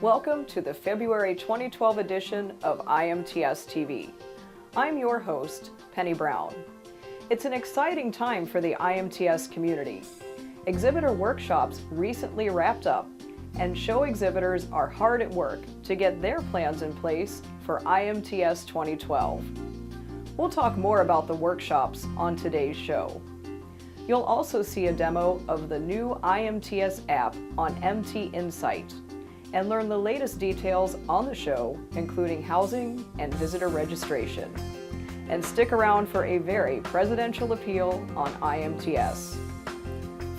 Welcome to the February 2012 edition of IMTS TV. I'm your host, Penny Brown. It's an exciting time for the IMTS community. Exhibitor workshops recently wrapped up, and show exhibitors are hard at work to get their plans in place for IMTS 2012. We'll talk more about the workshops on today's show. You'll also see a demo of the new IMTS app on MT Insight and learn the latest details on the show, including housing and visitor registration. And stick around for a very presidential appeal on IMTS.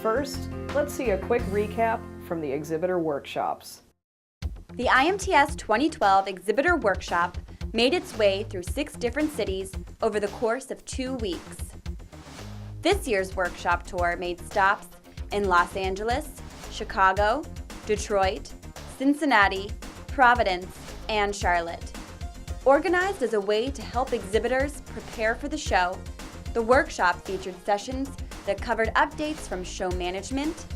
First, let's see a quick recap from the exhibitor workshops. The IMTS 2012 Exhibitor Workshop made its way through 6 different cities over the course of 2 weeks. This year's workshop tour made stops in Los Angeles, Chicago, Detroit, Cincinnati, Providence, and Charlotte. Organized as a way to help exhibitors prepare for the show, the workshop featured sessions that covered updates from show management,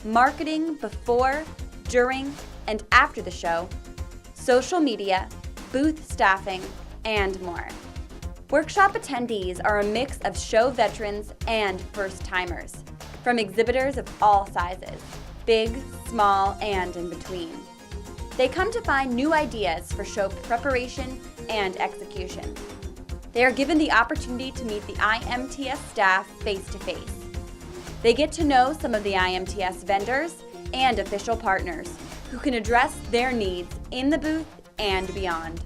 marketing before, during, and after the show, social media, booth staffing, and more. Workshop attendees are a mix of show veterans and first-timers, from exhibitors of all sizes, big, small, and in between. They come to find new ideas for show preparation and execution. They are given the opportunity to meet the IMTS staff face-to-face. They get to know some of the IMTS vendors and official partners who can address their needs in the booth and beyond.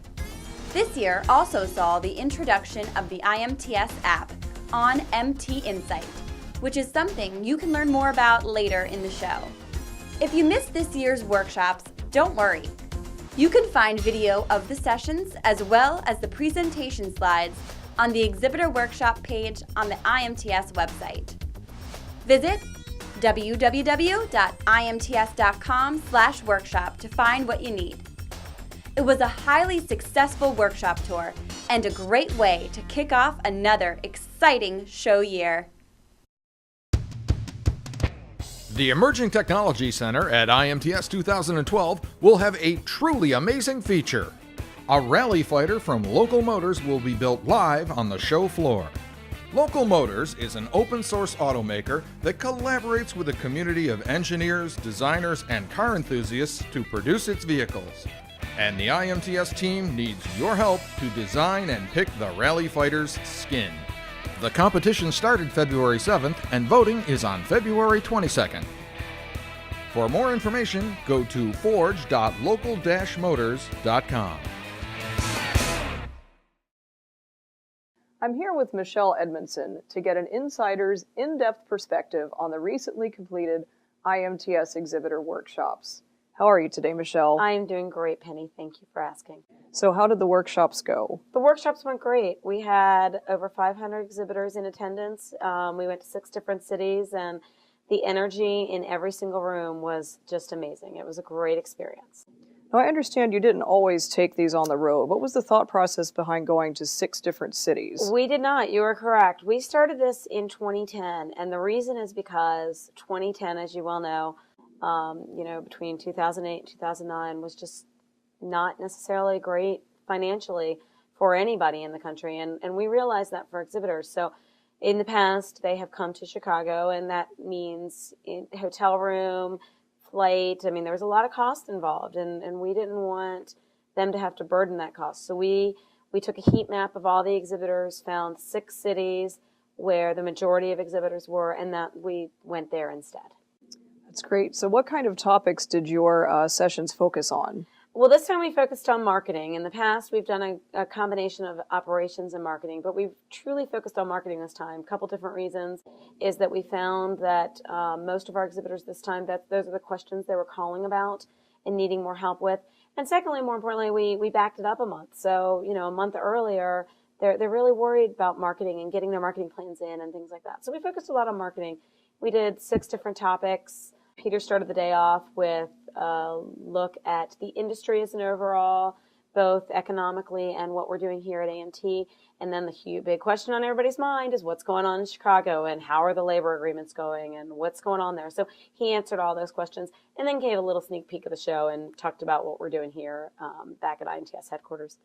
This year also saw the introduction of the IMTS app on MT Insight, which is something you can learn more about later in the show. If you missed this year's workshops, don't worry. You can find video of the sessions as well as the presentation slides on the Exhibitor Workshop page on the IMTS website. Visit www.imts.com/workshop to find what you need. It was a highly successful workshop tour and a great way to kick off another exciting show year. The Emerging Technology Center at IMTS 2012 will have a truly amazing feature. A rally fighter from Local Motors will be built live on the show floor. Local Motors is an open-source automaker that collaborates with a community of engineers, designers, and car enthusiasts to produce its vehicles. And the IMTS team needs your help to design and pick the rally fighter's skin. The competition started February 7th and voting is on February 22nd. For more information, go to forge.local-motors.com. I'm here with Michelle Edmondson to get an insider's in-depth perspective on the recently completed IMTS exhibitor workshops. How are you today, Michelle? I am doing great, Penny. Thank you for asking. So how did the workshops go? The workshops went great. We had over 500 exhibitors in attendance. We went to 6 different cities, and the energy in every single room was just amazing. It was a great experience. Now, I understand you didn't always take these on the road. What was the thought process behind going to 6 different cities? We did not. You are correct. We started this in 2010, and the reason is because 2010, as you well know, between 2008 and 2009 was just not necessarily great financially for anybody in the country, and we realized that for exhibitors. So in the past, they have come to Chicago, and that means hotel room, flight. I mean, there was a lot of cost involved, and we didn't want them to have to burden that cost. So we took a heat map of all the exhibitors, found 6 cities where the majority of exhibitors were, and that we went there instead. That's great. So what kind of topics did your sessions focus on? Well, this time we focused on marketing. In the past, we've done a combination of operations and marketing, but we've truly focused on marketing this time. A couple different reasons is that we found that most of our exhibitors this time, that those are the questions they were calling about and needing more help with. And secondly, more importantly, we backed it up a month. So, a month earlier, they're really worried about marketing and getting their marketing plans in and things like that. So we focused a lot on marketing. We did 6 different topics. Peter started the day off with a look at the industry as an overall, both economically and what we're doing here at AMT. And then the huge big question on everybody's mind is what's going on in Chicago and how are the labor agreements going and what's going on there. So he answered all those questions and then gave a little sneak peek of the show and talked about what we're doing here back at IMTS headquarters.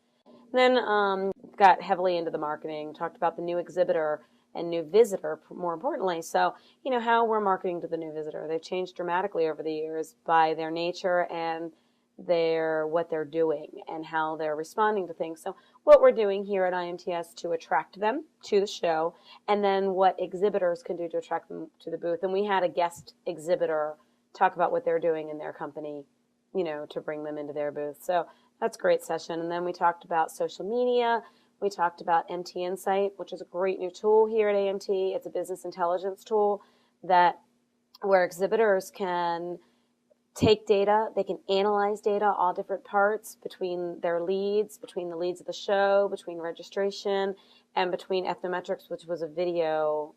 Then got heavily into the marketing, talked about the new exhibitor and new visitor, more importantly. So, you know, how we're marketing to the new visitor. They've changed dramatically over the years by their nature and what they're doing and how they're responding to things. So what we're doing here at IMTS to attract them to the show, and then what exhibitors can do to attract them to the booth. And we had a guest exhibitor talk about what they're doing in their company, you know, to bring them into their booth. So that's a great session. And then we talked about social media. We talked about MT Insight, which is a great new tool here at AMT. It's a business intelligence tool where exhibitors can take data, they can analyze data, all different parts between their leads, between the leads of the show, between registration, and between Ethnometrics, which was a video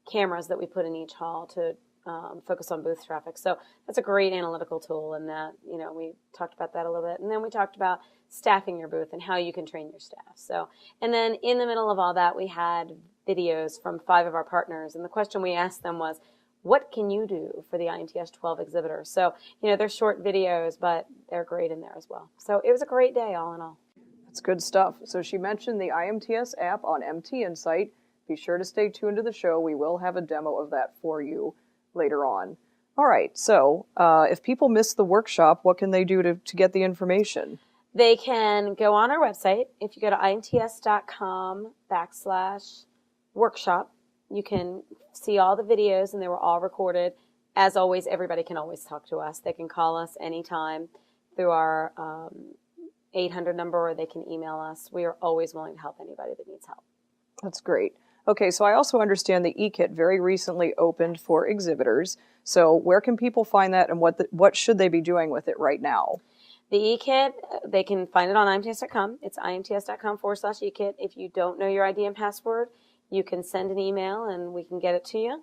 cameras that we put in each hall to focus on booth traffic. So that's a great analytical tool, and that, you know, we talked about that a little bit. And then we talked about staffing your booth and how you can train your staff. So, and then in the middle of all that, we had videos from 5 of our partners, and the question we asked them was, what can you do for the IMTS 12 exhibitors? So, you know, they're short videos, but they're great in there as well. So it was a great day, all in all. That's good stuff. So she mentioned the IMTS app on MT Insight. Be sure to stay tuned to the show. We will have a demo of that for you later on. All right, so if people miss the workshop, what can they do to get the information? They can go on our website. If you go to imts.com/workshop, you can see all the videos, and they were all recorded. As always, everybody can always talk to us. They can call us anytime through our 800 number, or they can email us. We are always willing to help anybody that needs help. That's great. Okay, so I also understand the eKit very recently opened for exhibitors. So where can people find that, and what should they be doing with it right now? The eKit, they can find it on IMTS.com. It's imts.com/eKit. If you don't know your ID and password, you can send an email and we can get it to you.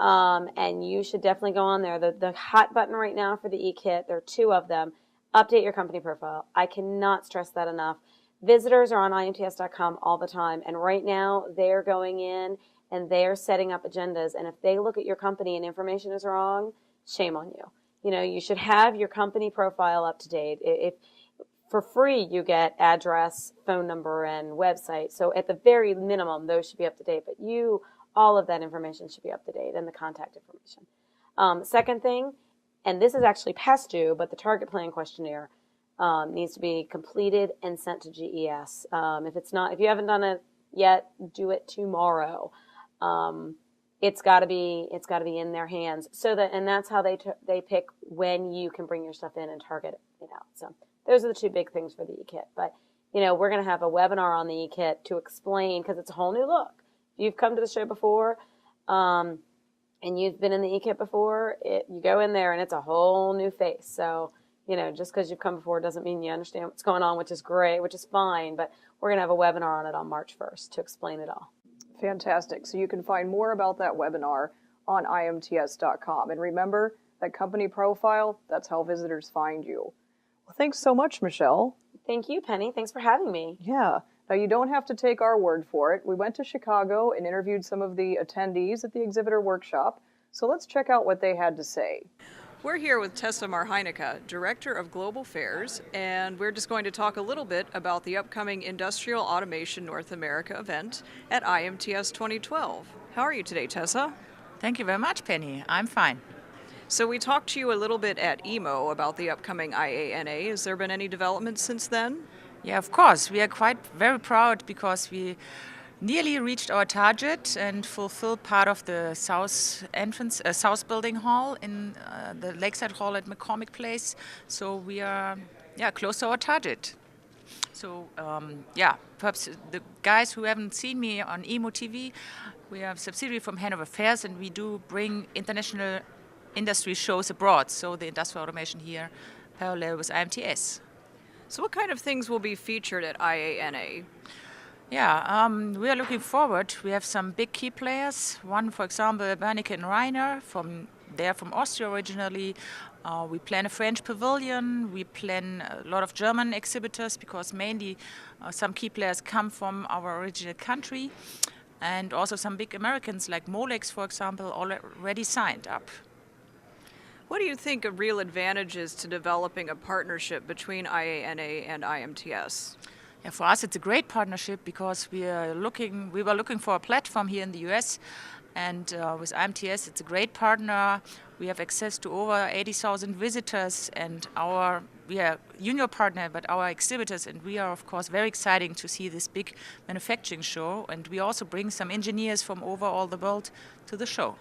And you should definitely go on there. The hot button right now for the eKit, there are 2 of them. Update your company profile. I cannot stress that enough. Visitors are on IMTS.com all the time, and right now they're going in and they're setting up agendas. And if they look at your company and information is wrong, shame on you. You know, you should have your company profile up to date. If for free, you get address, phone number, and website. So at the very minimum, those should be up to date. But all of that information should be up to date, and the contact information. Second thing, and this is actually past due, but the target plan questionnaire needs to be completed and sent to GES. If you haven't done it yet, do it tomorrow. It's got to be in their hands. And that's how they pick when you can bring your stuff in and target it out. So those are the 2 big things for the eKit. But, you know, we're going to have a webinar on the eKit to explain, because it's a whole new look. If you've come to the show before, and you've been in the eKit before, you go in there and it's a whole new face. So, you know, just because you've come before doesn't mean you understand what's going on, which is great, which is fine. But we're going to have a webinar on it on March 1st to explain it all. Fantastic. So you can find more about that webinar on imts.com. And remember, that company profile, that's how visitors find you. Well, thanks so much, Michelle. Thank you, Penny. Thanks for having me. Yeah. Now, you don't have to take our word for it. We went to Chicago and interviewed some of the attendees at the exhibitor workshop. So let's check out what they had to say. We're here with Tessa Marheinicke, Director of Global Fairs, and we're just going to talk a little bit about the upcoming Industrial Automation North America event at IMTS 2012. How are you today, Tessa? Thank you very much, Penny. I'm fine. So we talked to you a little bit at EMO about the upcoming IANA. Has there been any developments since then? Yeah, of course. We are very proud because we nearly reached our target and fulfilled part of the south building hall in the Lakeside Hall at McCormick Place. So we are close to our target. So perhaps the guys who haven't seen me on EMO TV, we are a subsidiary from Hanover Fairs, and we do bring international industry shows abroad. So the industrial automation here parallel with IMTS. So what kind of things will be featured at IANA? Yeah, we are looking forward. We have some big key players. One, for example, Wernicke and Reiner, from Austria originally. We plan a French pavilion, we plan a lot of German exhibitors because mainly some key players come from our original country, and also some big Americans like Molex, for example, already signed up. What do you think a real advantage is to developing a partnership between IANA and IMTS? Yeah, for us, it's a great partnership because we were looking for a platform here in the US, and with IMTS, it's a great partner. We have access to over 80,000 visitors, and we are junior partner, but our exhibitors, and we are of course very exciting to see this big manufacturing show. And we also bring some engineers from over all the world to the show.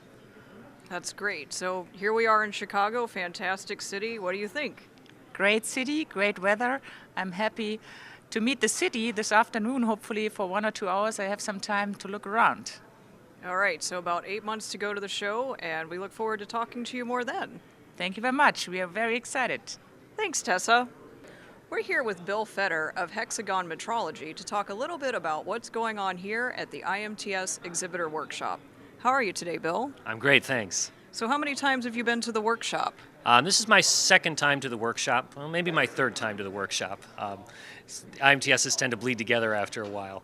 That's great. So here we are in Chicago, fantastic city. What do you think? Great city, great weather. I'm happy to meet the city this afternoon. Hopefully for 1 or 2 hours I have some time to look around. All right, so about 8 months to go to the show, and we look forward to talking to you more then. Thank you very much. We are very excited. Thanks, Tessa. We're here with Bill Fetter of Hexagon Metrology to talk a little bit about what's going on here at the IMTS Exhibitor Workshop. How are you today, Bill? I'm great, thanks. So how many times have you been to the workshop? This is my second time to the workshop, well, maybe my third time to the workshop. IMTSs tend to bleed together after a while.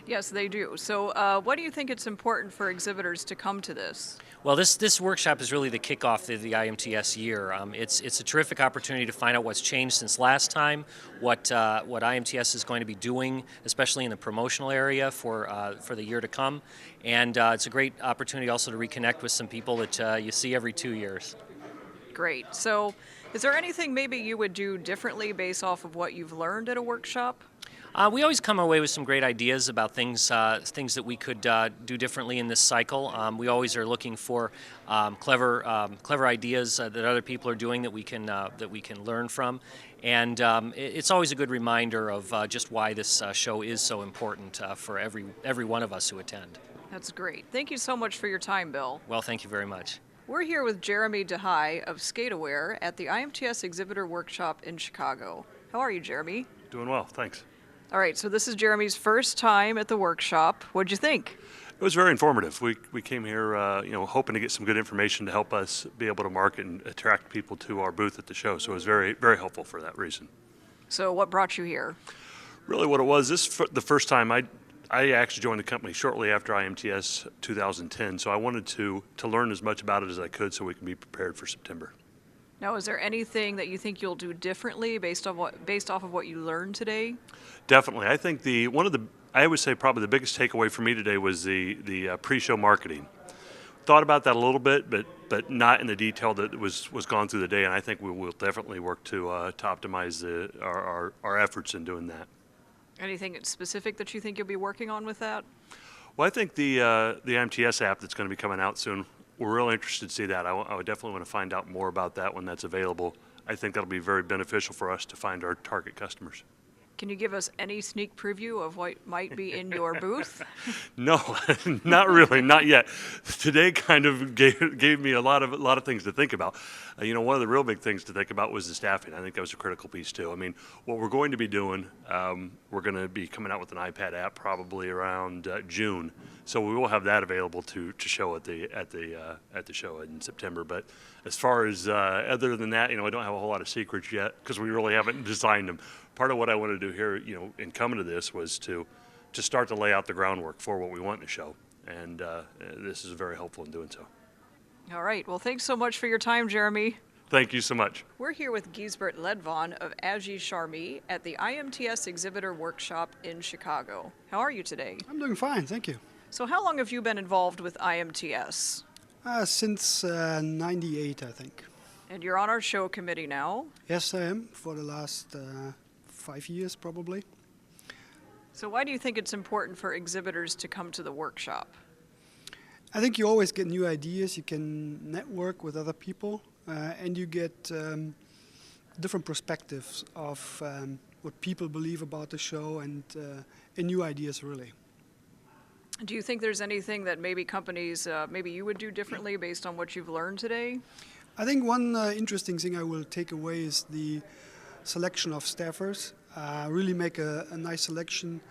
Yes, they do. So what do you think it's important for exhibitors to come to this? Well, this workshop is really the kickoff of the IMTS year. It's a terrific opportunity to find out what's changed since last time, what IMTS is going to be doing, especially in the promotional area for the year to come, and it's a great opportunity also to reconnect with some people that you see every 2 years. Great. So is there anything maybe you would do differently based off of what you've learned at a workshop? We always come away with some great ideas about things that we could do differently in this cycle. We always are looking for clever ideas that other people are doing that we can learn from, and it's always a good reminder of just why this show is so important for every one of us who attend. That's great. Thank you so much for your time, Bill. Well, thank you very much. We're here with Jeremy DeHaye of SkateAware at the IMTS Exhibitor Workshop in Chicago. How are you, Jeremy? Doing well, thanks. All right, so this is Jeremy's first time at the workshop. What'd you think? It was very informative. We came here, hoping to get some good information to help us be able to market and attract people to our booth at the show. So it was very, very helpful for that reason. So what brought you here? Really, what it was, the first time I actually joined the company shortly after IMTS 2010. So I wanted to learn as much about it as I could so we can be prepared for September. Now, is there anything that you think you'll do differently based off of what you learned today? Definitely. I think I would say probably the biggest takeaway for me today was the pre-show marketing. Thought about that a little bit, but not in the detail that was gone through the day, and I think we will definitely work to optimize our efforts in doing that. Anything specific that you think you'll be working on with that? Well, I think the IMTS app that's going to be coming out soon, we're real interested to see that. I would definitely want to find out more about that when that's available. I think that'll be very beneficial for us to find our target customers. Can you give us any sneak preview of what might be in your booth? No, not really, not yet. Today kind of gave me a lot of things to think about. One of the real big things to think about was the staffing. I think that was a critical piece too. I mean, what we're going to be doing, we're going to be coming out with an iPad app probably around June, so we will have that available to show at the show in September. But as far as other than that, I don't have a whole lot of secrets yet because we really haven't designed them. Part of what I wanted to do here, in coming to this, was to start to lay out the groundwork for what we want in the show, and this is very helpful in doing so. All right. Well, thanks so much for your time, Jeremy. Thank you so much. We're here with Gisbert Ledvon of Agi Charmy at the IMTS Exhibitor Workshop in Chicago. How are you today? I'm doing fine, thank you. So how long have you been involved with IMTS? Since 98, I think. And you're on our show committee now? Yes, I am, for the last 5 years probably. So why do you think it's important for exhibitors to come to the workshop? I think you always get new ideas, you can network with other people, and you get different perspectives of what people believe about the show and new ideas really. Do you think there's anything that maybe companies, maybe you would do differently based on what you've learned today? I think one interesting thing I will take away is the selection of staffers. Really make a nice selection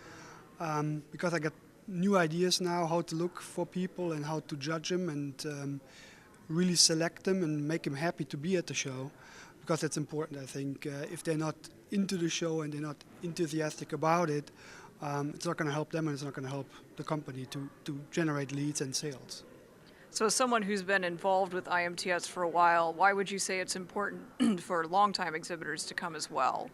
because I got new ideas now how to look for people and how to judge them, and really select them and make them happy to be at the show, because that's important, I think. If they're not into the show and they're not enthusiastic about it, it's not going to help them, and it's not going to help the company to generate leads and sales. So as someone who's been involved with IMTS for a while, why would you say it's important for longtime exhibitors to come as well?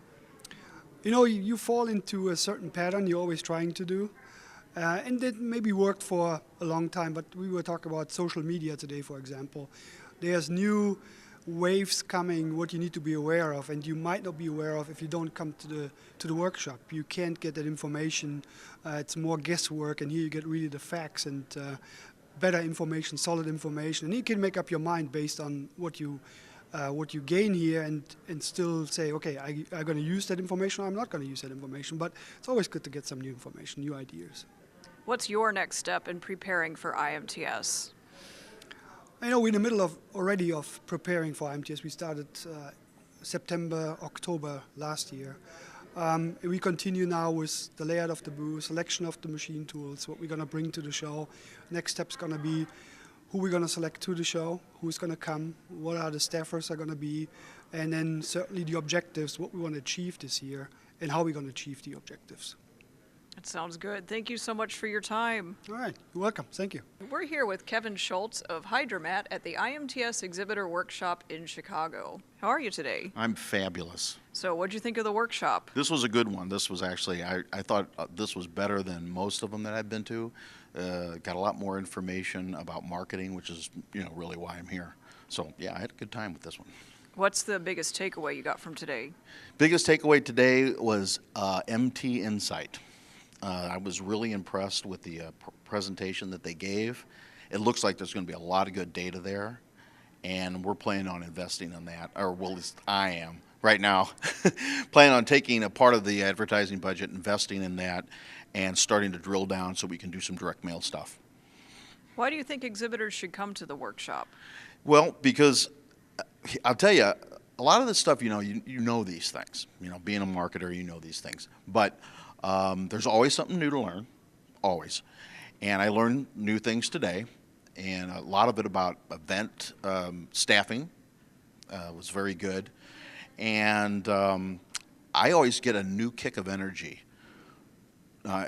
You know, you fall into a certain pattern you're always trying to do, and that maybe worked for a long time, but we were talking about social media today, for example. There's new waves coming, what you need to be aware of, and you might not be aware of if you don't come to the workshop. You can't get that information. It's more guesswork, and here you get really the facts and better information, solid information, and you can make up your mind based on what you gain here, and still say, okay, I'm going to use that information, or I'm not going to use that information. But it's always good to get some new information, new ideas. What's your next step in preparing for IMTS? I know we're in the middle already of preparing for IMTS. We started September, October last year. We continue now with the layout of the booth, selection of the machine tools, what we're going to bring to the show. Next step's going to be who we're going to select to the show, who's going to come, what are the staffers are going to be, and then certainly the objectives, what we want to achieve this year, and how we're going to achieve the objectives. That sounds good. Thank you so much for your time. All right, you're welcome. Thank you. We're here with Kevin Schultz of Hydromat at the IMTS Exhibitor Workshop in Chicago. How are you today? I'm fabulous. So what'd you think of the workshop? This was a good one. This was actually, I thought this was better than most of them that I've been to. Got a lot more information about marketing, which is, really why I'm here. So yeah, I had a good time with this one. What's the biggest takeaway you got from today? Biggest takeaway today was MT Insight. I was really impressed with the presentation that they gave. It looks like there's going to be a lot of good data there, and we're planning on investing in that, or well, at least I am right now, planning on taking a part of the advertising budget, investing in that, and starting to drill down so we can do some direct mail stuff. Why do you think exhibitors should come to the workshop? Well, because I'll tell you, a lot of this stuff, you know these things. Being a marketer, you know these things. But there's always something new to learn, always. And I learned new things today, and a lot of it about event staffing was very good. And I always get a new kick of energy.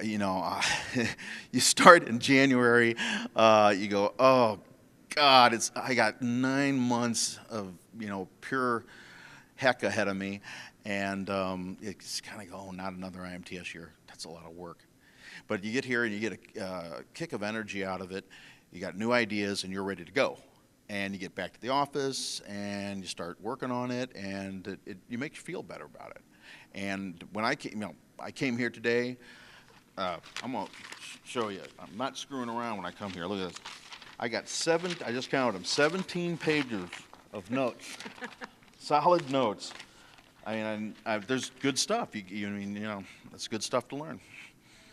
You start in January, you go, oh God, I got 9 months of pure heck ahead of me, and it's kind of go, oh, not another IMTS year. That's a lot of work. But you get here and you get a kick of energy out of it. You got new ideas, and you're ready to go. And you get back to the office, and you start working on it, and it makes you feel better about it. And when I came here today. I'm going to show you. I'm not screwing around when I come here. Look at this. I got I just counted them, 17 pages of notes. Solid notes. There's good stuff. That's good stuff to learn.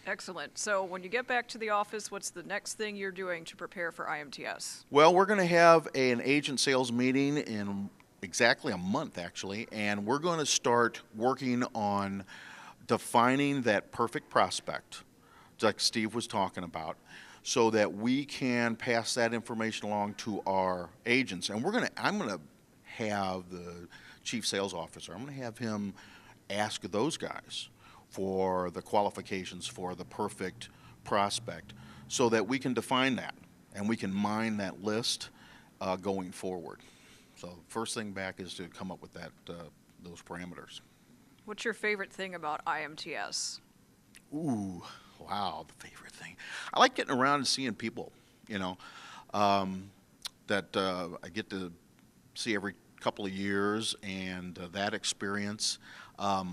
Excellent. So when you get back to the office, what's the next thing you're doing to prepare for IMTS? Well, we're going to have an agent sales meeting in exactly a month, actually, and we're going to start working on defining that perfect prospect, like Steve was talking about, so that we can pass that information along to our agents. And I'm gonna have the chief sales officer, I'm gonna have him ask those guys for the qualifications for the perfect prospect, so that we can define that and we can mine that list going forward. So first thing back is to come up with those parameters. What's your favorite thing about IMTS? Ooh, wow, the favorite thing. I like getting around and seeing people, that I get to see every couple of years, and that experience.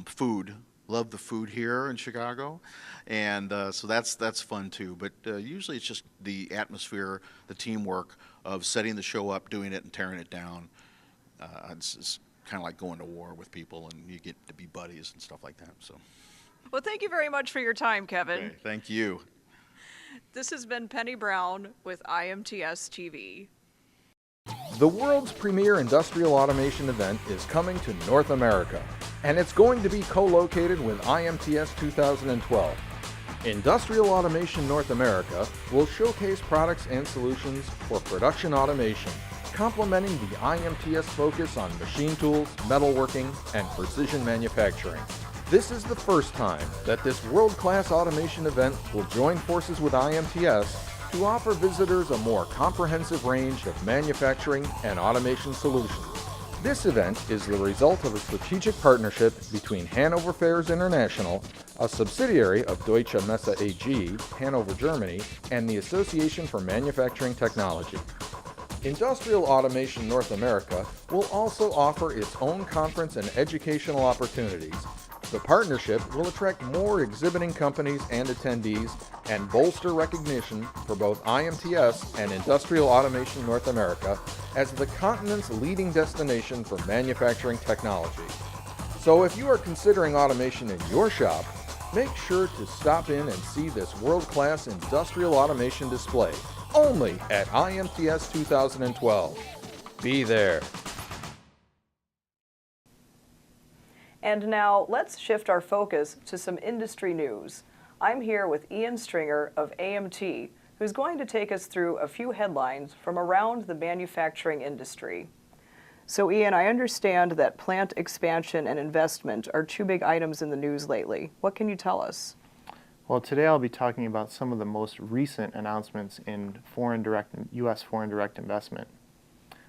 Food. Love the food here in Chicago, and so that's fun too. But usually it's just the atmosphere, the teamwork of setting the show up, doing it, and tearing it down. It's kind of like going to war with people, and you get to be buddies and stuff like that. So, well, thank you very much for your time, Kevin. Okay, thank you. This has been Penny Brown with IMTS TV. The world's premier industrial automation event is coming to North America, and it's going to be co-located with IMTS 2012. Industrial Automation North America will showcase products and solutions for production automation, complementing the IMTS focus on machine tools, metalworking, and precision manufacturing. This is the first time that this world-class automation event will join forces with IMTS to offer visitors a more comprehensive range of manufacturing and automation solutions. This event is the result of a strategic partnership between Hanover Fairs International, a subsidiary of Deutsche Messe AG, Hanover, Germany, and the Association for Manufacturing Technology. Industrial Automation North America will also offer its own conference and educational opportunities. The partnership will attract more exhibiting companies and attendees and bolster recognition for both IMTS and Industrial Automation North America as the continent's leading destination for manufacturing technology. So if you are considering automation in your shop, make sure to stop in and see this world-class industrial automation display, only at IMTS 2012. Be there. And now let's shift our focus to some industry news. I'm here with Ian Stringer of AMT, who's going to take us through a few headlines from around the manufacturing industry. So Ian, I understand that plant expansion and investment are two big items in the news lately. What can you tell us? Well, today I'll be talking about some of the most recent announcements in U.S. foreign direct investment.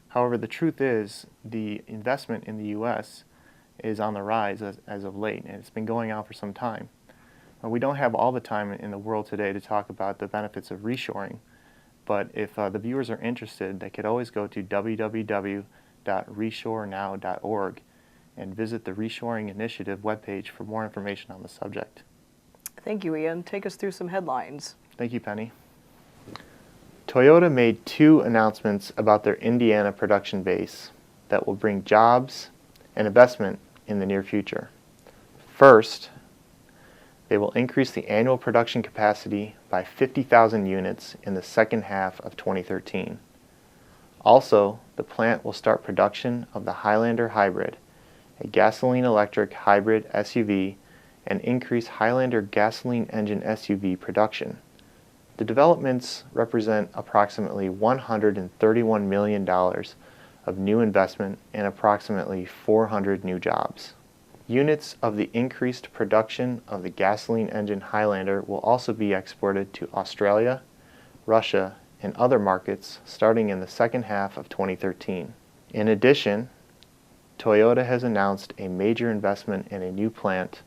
However, the truth is the investment in the U.S. is on the rise as of late, and it's been going on for some time. We don't have all the time in the world today to talk about the benefits of reshoring, but if the viewers are interested, they could always go to www.reshorenow.org and visit the Reshoring Initiative webpage for more information on the subject. Thank you, Ian. Take us through some headlines. Thank you, Penny. Toyota made two announcements about their Indiana production base that will bring jobs and investment in the near future. First, they will increase the annual production capacity by 50,000 units in the second half of 2013. Also, the plant will start production of the Highlander Hybrid, a gasoline-electric hybrid SUV, and increase Highlander gasoline engine SUV production. The developments represent approximately $131 million of new investment and approximately 400 new jobs. Units of the increased production of the gasoline engine Highlander will also be exported to Australia, Russia, and other markets starting in the second half of 2013. In addition, Toyota has announced a major investment in a new plant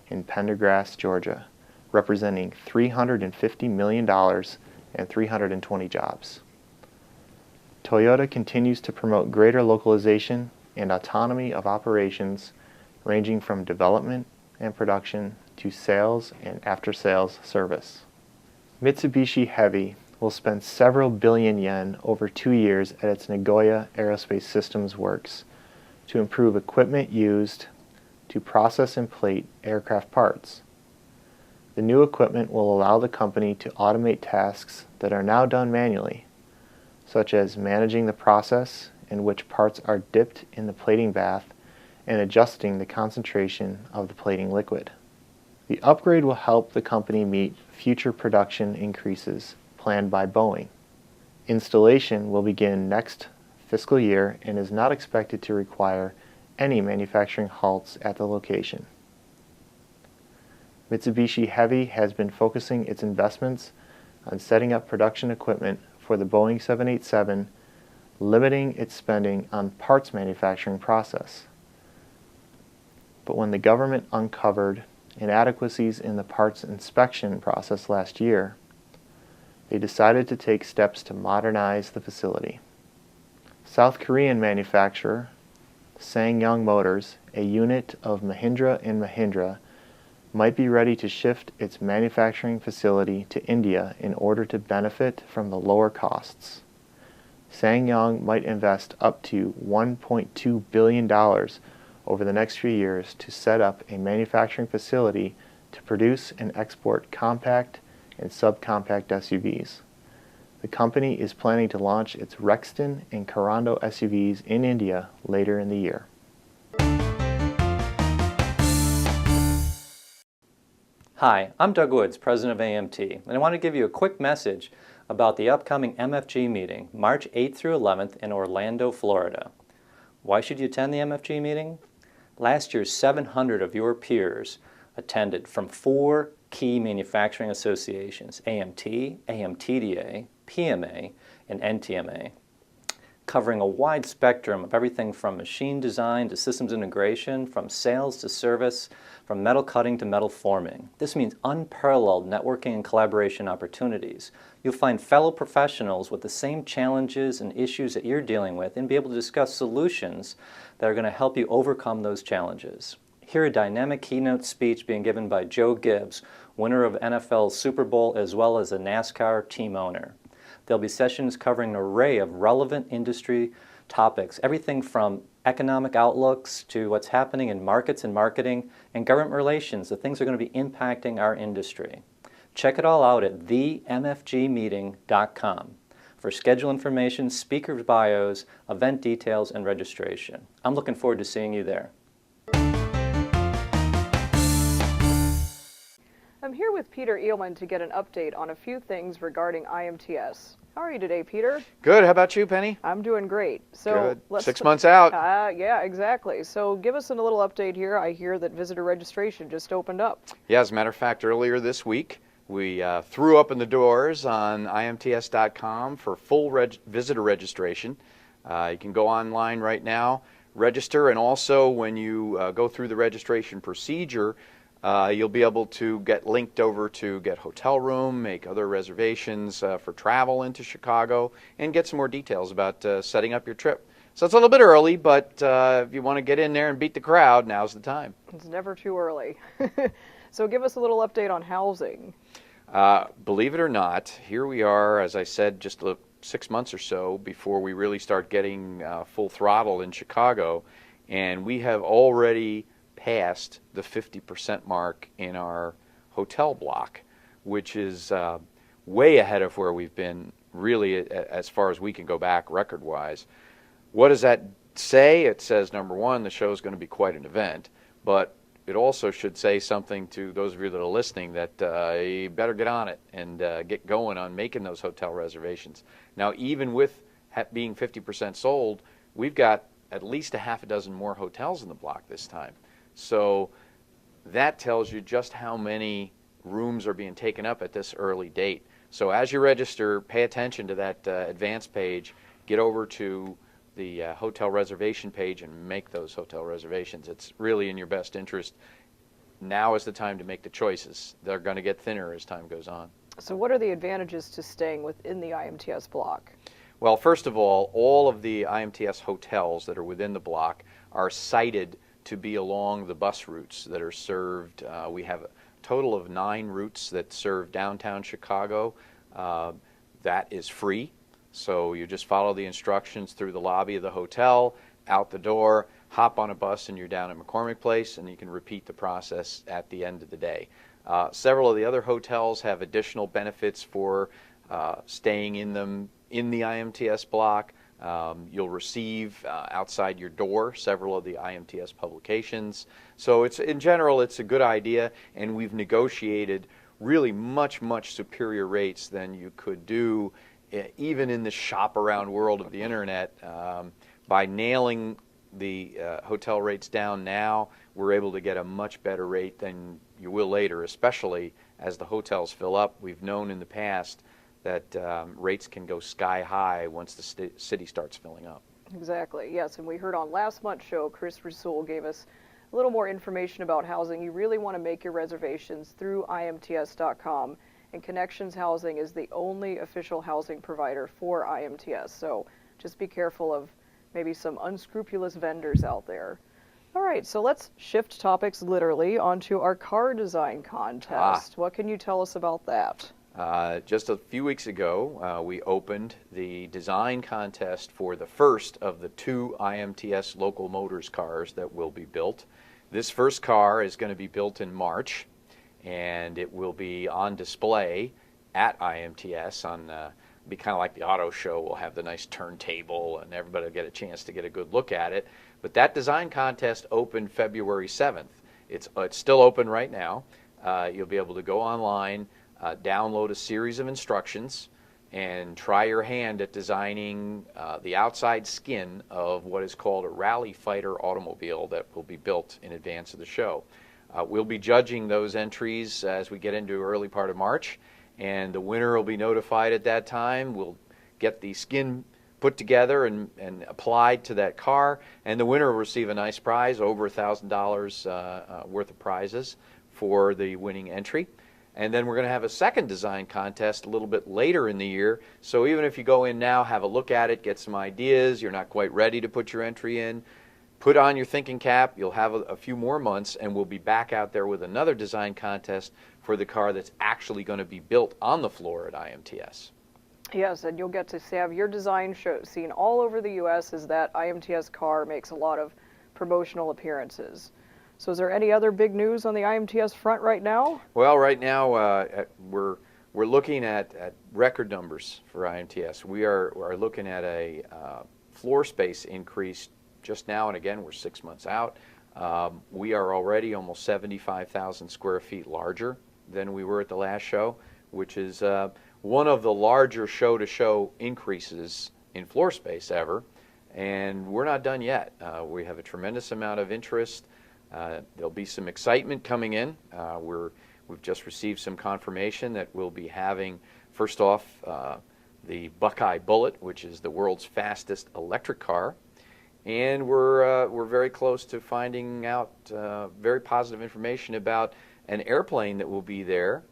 in Pendergrass, Georgia, representing $350 million and 320 jobs. Toyota continues to promote greater localization and autonomy of operations, ranging from development and production to sales and after-sales service. Mitsubishi Heavy will spend several billion yen over 2 years at its Nagoya Aerospace Systems Works to improve equipment used to process and plate aircraft parts. The new equipment will allow the company to automate tasks that are now done manually, such as managing the process in which parts are dipped in the plating bath and adjusting the concentration of the plating liquid. The upgrade will help the company meet future production increases planned by Boeing. Installation will begin next fiscal year and is not expected to require any manufacturing halts at the location. Mitsubishi Heavy has been focusing its investments on setting up production equipment for the Boeing 787, limiting its spending on parts manufacturing process. But when the government uncovered inadequacies in the parts inspection process last year, they decided to take steps to modernize the facility. South Korean manufacturer SsangYong Motors, a unit of Mahindra & Mahindra, might be ready to shift its manufacturing facility to India in order to benefit from the lower costs. SsangYong might invest up to $1.2 billion over the next few years to set up a manufacturing facility to produce and export compact and subcompact SUVs. The company is planning to launch its Rexton and Corando SUVs in India later in the year. Hi, I'm Doug Woods, President of AMT, and I want to give you a quick message about the upcoming MFG meeting, March 8th through 11th in Orlando, Florida. Why should you attend the MFG meeting? Last year, 700 of your peers attended from 4 key manufacturing associations, AMT, AMTDA, PMA, and NTMA, covering a wide spectrum of everything from machine design to systems integration, from sales to service, from metal cutting to metal forming. This means unparalleled networking and collaboration opportunities. You'll find fellow professionals with the same challenges and issues that you're dealing with and be able to discuss solutions that are going to help you overcome those challenges. Hear a dynamic keynote speech being given by Joe Gibbs, winner of NFL's Super Bowl as well as a NASCAR team owner. There'll be sessions covering an array of relevant industry topics, everything from economic outlooks to what's happening in markets and marketing and government relations, the things that are going to be impacting our industry. Check it all out at themfgmeeting.com for schedule information, speakers' bios, event details, and registration. I'm looking forward to seeing you there. I'm here with Peter Eelman to get an update on a few things regarding IMTS. How are you today, Peter? Good. How about you, Penny? I'm doing great. So Good. let's 6 months out. Yeah, exactly. So give us a little update here. I hear that visitor registration just opened up. Yeah, as a matter of fact, earlier this week, we threw open the doors on IMTS.com for full visitor registration. You can go online right now, register, and also when you go through the registration procedure, you'll be able to get linked over to get hotel room, make other reservations for travel into Chicago, and get some more details about setting up your trip. So it's a little bit early, but if you want to get in there and beat the crowd, now's the time. It's never too early. So give us a little update on housing. Believe it or not, here we are, as I said, just 6 months or so before we really start getting full throttle in Chicago, and we have already passed the 50% mark in our hotel block, which is way ahead of where we've been really as far as we can go back record-wise. What does that say? It says, number one, the show is going to be quite an event, but it also should say something to those of you that are listening that you better get on it and get going on making those hotel reservations. Now, even with being 50% sold, we've got at least a half a dozen more hotels in the block this time. So that tells you just how many rooms are being taken up at this early date. So as you register, pay attention to that advance page, get over to the hotel reservation page and make those hotel reservations. It's really in your best interest. Now is the time to make the choices. They're going to get thinner as time goes on. So what are the advantages to staying within the IMTS block? Well, first of all of the IMTS hotels that are within the block are sited to be along the bus routes that are served. We have a total of 9 routes that serve downtown Chicago. That is free. So you just follow the instructions through the lobby of the hotel, out the door, hop on a bus, and you're down at McCormick Place, and you can repeat the process at the end of the day. Several of the other hotels have additional benefits for staying in them in the IMTS block. You'll receive outside your door several of the IMTS publications. So in general, it's a good idea, and we've negotiated really much superior rates than you could do even in the shop-around world of the internet. By nailing the hotel rates down now, we're able to get a much better rate than you will later, especially as the hotels fill up. We've known in the past that rates can go sky high once the city starts filling up. Exactly, yes, and we heard on last month's show, Chris Rasul gave us a little more information about housing. You really want to make your reservations through IMTS.com, and Connections Housing is the only official housing provider for IMTS, so just be careful of maybe some unscrupulous vendors out there. All right, so let's shift topics literally onto our car design contest. What can you tell us about that? Just a few weeks ago, we opened the design contest for the first of the 2 IMTS Local Motors cars that will be built. This first car is going to be built in March, and it will be on display at IMTS on be kind of like the auto show. We'll have the nice turntable and everybody will get a chance to get a good look at it. But that design contest opened February 7th. It's still open right now. You'll be able to go online, download a series of instructions, and try your hand at designing the outside skin of what is called a rally fighter automobile that will be built in advance of the show. We'll be judging those entries as we get into early part of March, and the winner will be notified at that time. We'll get the skin put together and applied to that car, and the winner will receive a nice prize, over $1,000 worth of prizes for the winning entry. And then we're going to have a second design contest a little bit later in the year. So even if you go in now, have a look at it, get some ideas, you're not quite ready to put your entry in, put on your thinking cap. You'll have a few more months, and we'll be back out there with another design contest for the car that's actually going to be built on the floor at IMTS. Yes, and you'll get to have your design seen all over the U.S. as that IMTS car makes a lot of promotional appearances. So is there any other big news on the IMTS front right now? Well, right now we're looking at record numbers for IMTS. We are looking at a floor space increase just now, and again, we're 6 months out. We are already almost 75,000 square feet larger than we were at the last show, which is one of the larger show-to-show increases in floor space ever. And we're not done yet. We have a tremendous amount of interest. There'll be some excitement coming in. We've just received some confirmation that we'll be having, first off, the Buckeye Bullet, which is the world's fastest electric car. And we're very close to finding out very positive information about an airplane that will be there.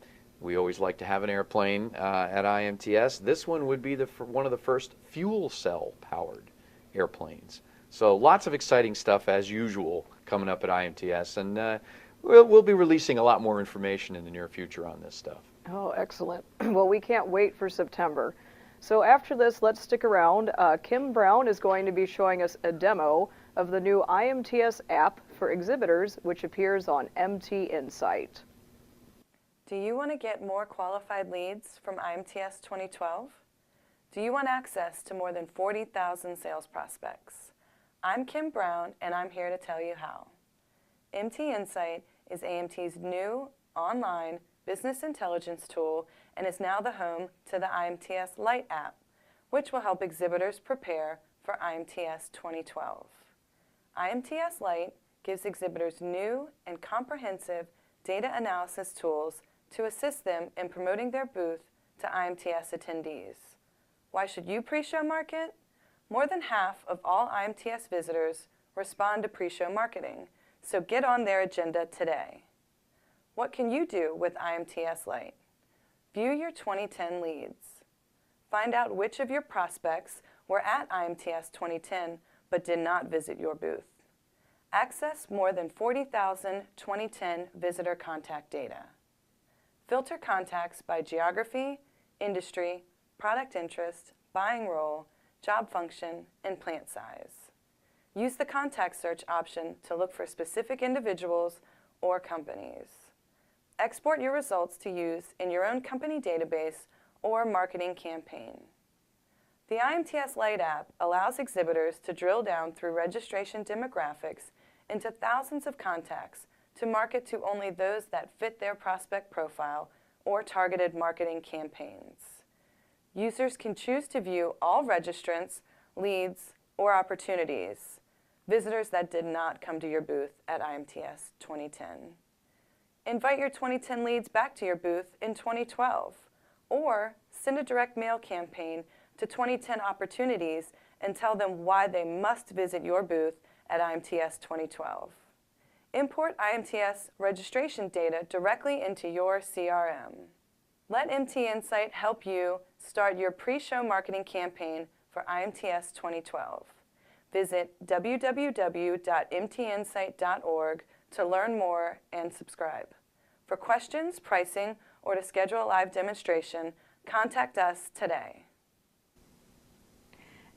We always like to have an airplane at IMTS. This one would be one of the first fuel cell powered airplanes. So lots of exciting stuff as usual coming up at IMTS, and we'll be releasing a lot more information in the near future on this stuff. Oh, excellent. Well, we can't wait for September. So after this, let's stick around. Kim Brown is going to be showing us a demo of the new IMTS app for exhibitors, which appears on MT Insight. Do you want to get more qualified leads from IMTS 2012? Do you want access to more than 40,000 sales prospects? I'm Kim Brown, and I'm here to tell you how. MT Insight is AMT's new online business intelligence tool and is now the home to the IMTS Lite app, which will help exhibitors prepare for IMTS 2012. IMTS Lite gives exhibitors new and comprehensive data analysis tools to assist them in promoting their booth to IMTS attendees. Why should you pre-show market? More than half of all IMTS visitors respond to pre-show marketing, so get on their agenda today. What can you do with IMTS Lite? View your 2010 leads. Find out which of your prospects were at IMTS 2010 but did not visit your booth. Access more than 40,000 2010 visitor contact data. Filter contacts by geography, industry, product interest, buying role, job function, and plant size. Use the contact search option to look for specific individuals or companies. Export your results to use in your own company database or marketing campaign. The IMTS Lite app allows exhibitors to drill down through registration demographics into thousands of contacts to market to only those that fit their prospect profile or targeted marketing campaigns. Users can choose to view all registrants, leads, or opportunities, visitors that did not come to your booth at IMTS 2010. Invite your 2010 leads back to your booth in 2012, or send a direct mail campaign to 2010 opportunities and tell them why they must visit your booth at IMTS 2012. Import IMTS registration data directly into your CRM. Let MT Insight help you start your pre-show marketing campaign for IMTS 2012. Visit www.mtinsight.org to learn more and subscribe. For questions, pricing, or to schedule a live demonstration, contact us today.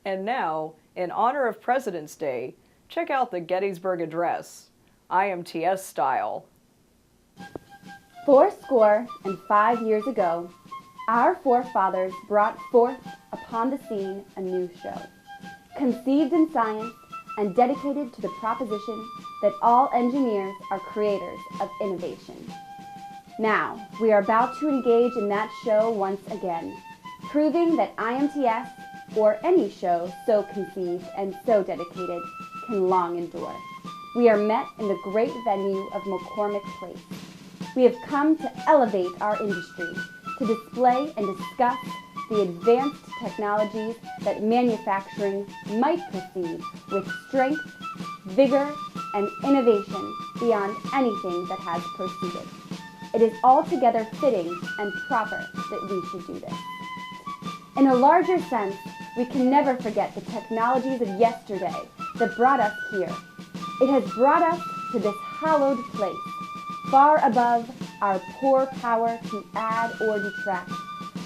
And now, in honor of President's Day, check out the Gettysburg Address, IMTS style. 85 years ago, our forefathers brought forth upon the scene a new show, conceived in science and dedicated to the proposition that all engineers are creators of innovation. Now, we are about to engage in that show once again, proving that IMTS, or any show so conceived and so dedicated, can long endure. We are met in the great venue of McCormick Place. We have come to elevate our industry, to display and discuss the advanced technologies that manufacturing might perceive with strength, vigor, and innovation beyond anything that has proceeded. It is altogether fitting and proper that we should do this. In a larger sense, we can never forget the technologies of yesterday that brought us here. It has brought us to this hallowed place, far above our poor power to add or detract.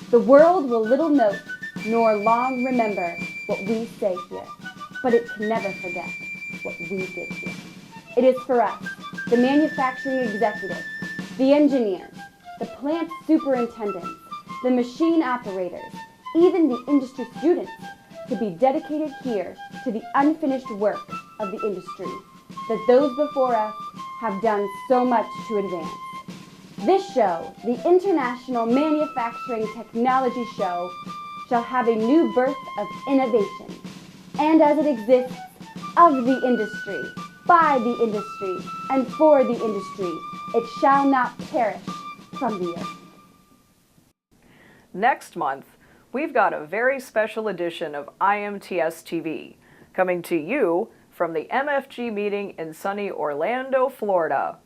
The world will little note nor long remember what we say here, but it can never forget what we did here. It is for us, the manufacturing executives, the engineers, the plant superintendents, the machine operators, even the industry students, to be dedicated here to the unfinished work of the industry that those before us have done so much to advance. This show, the International Manufacturing Technology Show, shall have a new birth of innovation, and as it exists, of the industry, by the industry, and for the industry, it shall not perish from the earth. Next month, we've got a very special edition of IMTS TV coming to you from the MFG meeting in sunny Orlando, Florida.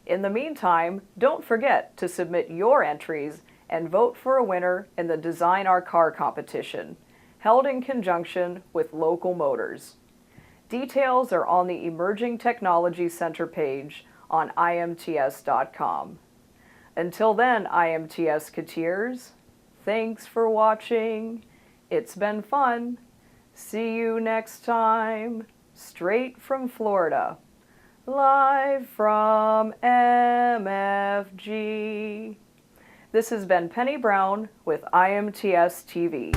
In the meantime, don't forget to submit your entries and vote for a winner in the Design Our Car competition, held in conjunction with Local Motors. Details are on the Emerging Technology Center page on IMTS.com. Until then, IMTS-keteers, thanks for watching. It's been fun. See you next time. Straight from Florida. Live from MFG. This has been Penny Brown with IMTS TV.